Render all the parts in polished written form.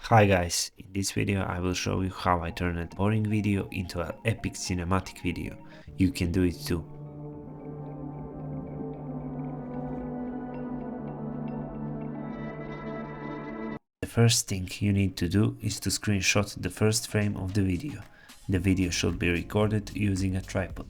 Hi guys, in this video I will show you how I turned a boring video into an epic cinematic video. You can do it too. The first thing you need to do is to screenshot the first frame of the video. The video should be recorded using a tripod.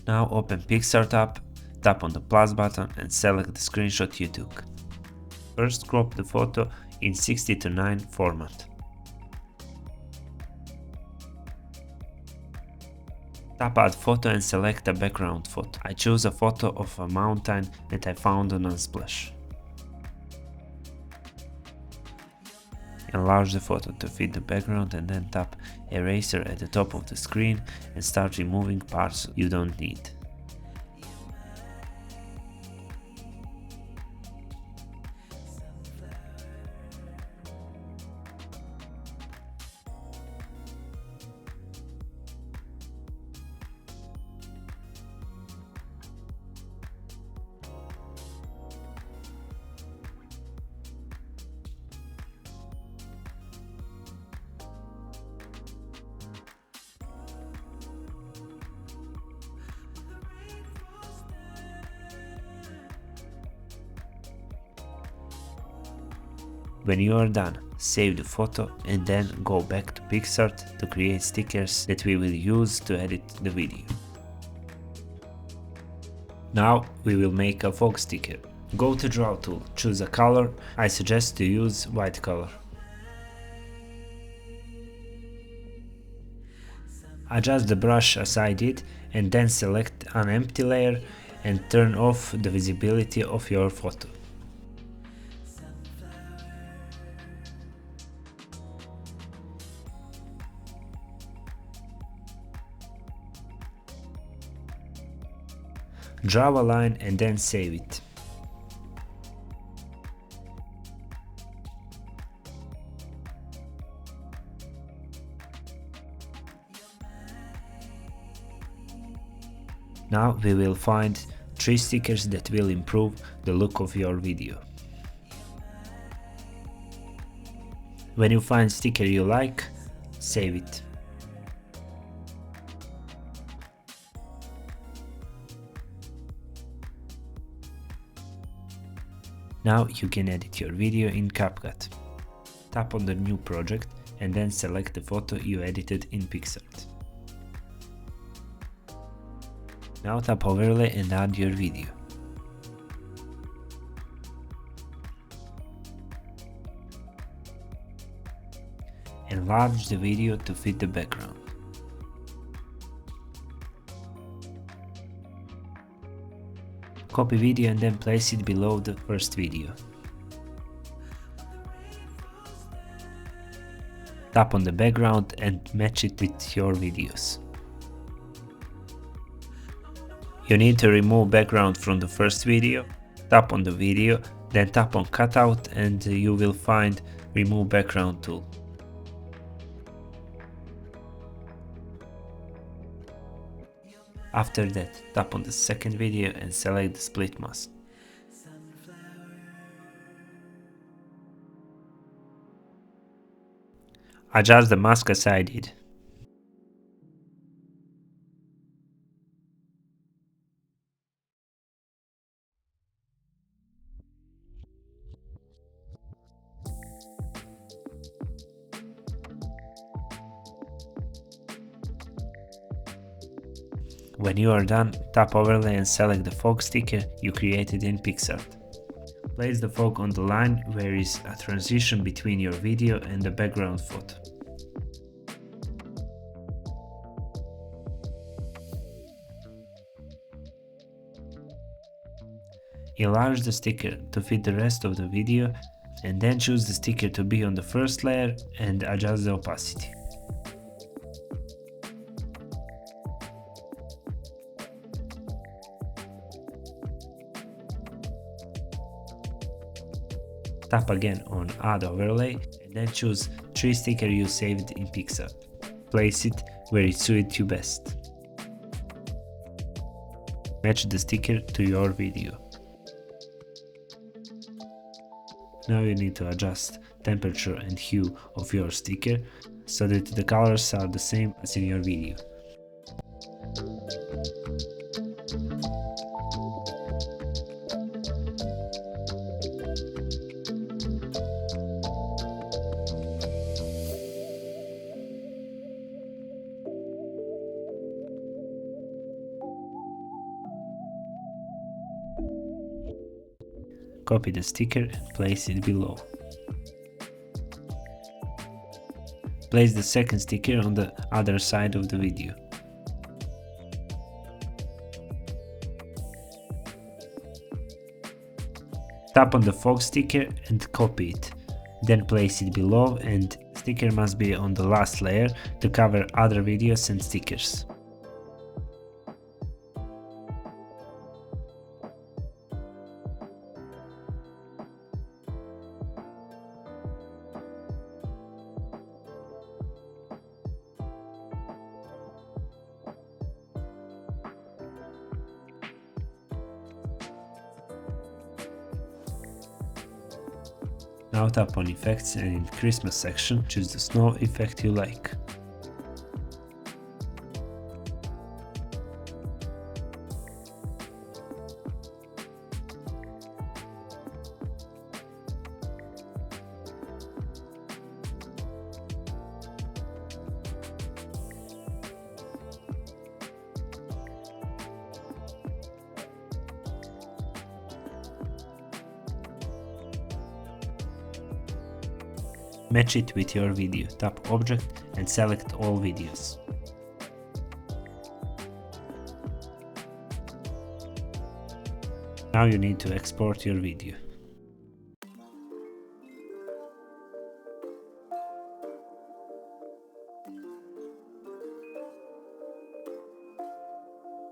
Now open PicsArt app, tap on the plus button and select the screenshot you took. First crop the photo in 60:9 format. Tap add photo and select a background photo. I choose a photo of a mountain that I found on Unsplash. Enlarge the photo to fit the background and then tap eraser at the top of the screen and start removing parts you don't need. When you are done, save the photo and then go back to PicsArt to create stickers that we will use to edit the video. Now we will make a fog sticker. Go to Draw tool, choose a color. I suggest to use white color. Adjust the brush as I did and then select an empty layer and turn off the visibility of your photo. Draw a line and then save it. Now we will find 3 stickers that will improve the look of your video. When you find sticker you like, save it. Now you can edit your video in CapCut. Tap on the new project and then select the photo you edited in PicsArt. Now tap overlay and add your video. Enlarge the video to fit the background. Copy video and then place it below the first video. Tap on the background and match it with your videos. You need to remove background from the first video. Tap on the video, then tap on cutout and you will find remove background tool. After that, tap on the second video and select the split mask. Adjust the mask as I did. When you are done, tap overlay and select the fog sticker you created in PicsArt. Place the fog on the line where is a transition between your video and the background photo. Enlarge the sticker to fit the rest of the video and then choose the sticker to be on the first layer and adjust the opacity. Tap again on Add Overlay and then choose 3 stickers you saved in PicsArt. Place it where it suits you best. Match the sticker to your video. Now you need to adjust temperature and hue of your sticker so that the colors are the same as in your video. Copy the sticker and place it below. Place the second sticker on the other side of the video. Tap on the fog sticker and copy it. Then place it below, and sticker must be on the last layer to cover other videos and stickers. Now tap on effects and in Christmas section choose the snow effect you like. Match it with your video. Tap Object and select all videos. Now you need to export your video.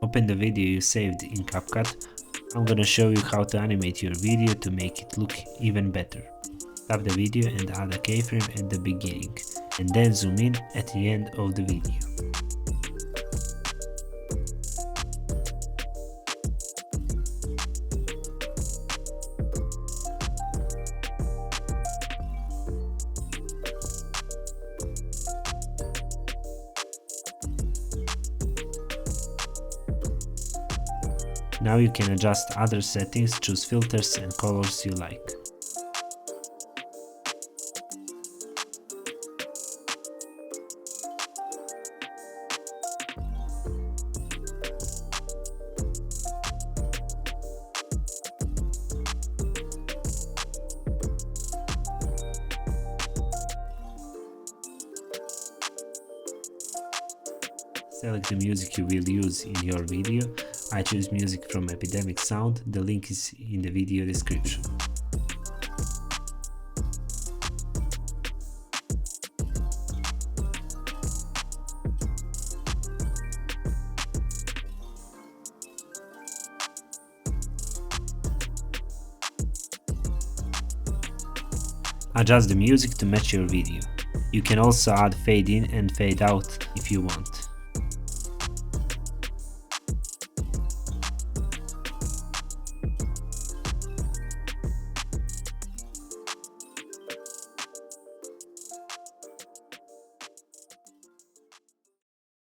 Open the video you saved in CapCut. I'm gonna show you how to animate your video to make it look even better. Tap the video and add a keyframe at the beginning, and then zoom in at the end of the video. Now you can adjust other settings, choose filters and colors you like. Select the music you will use in your video. I choose music from Epidemic Sound. The link is in the video description. Adjust the music to match your video. You can also add fade in and fade out if you want.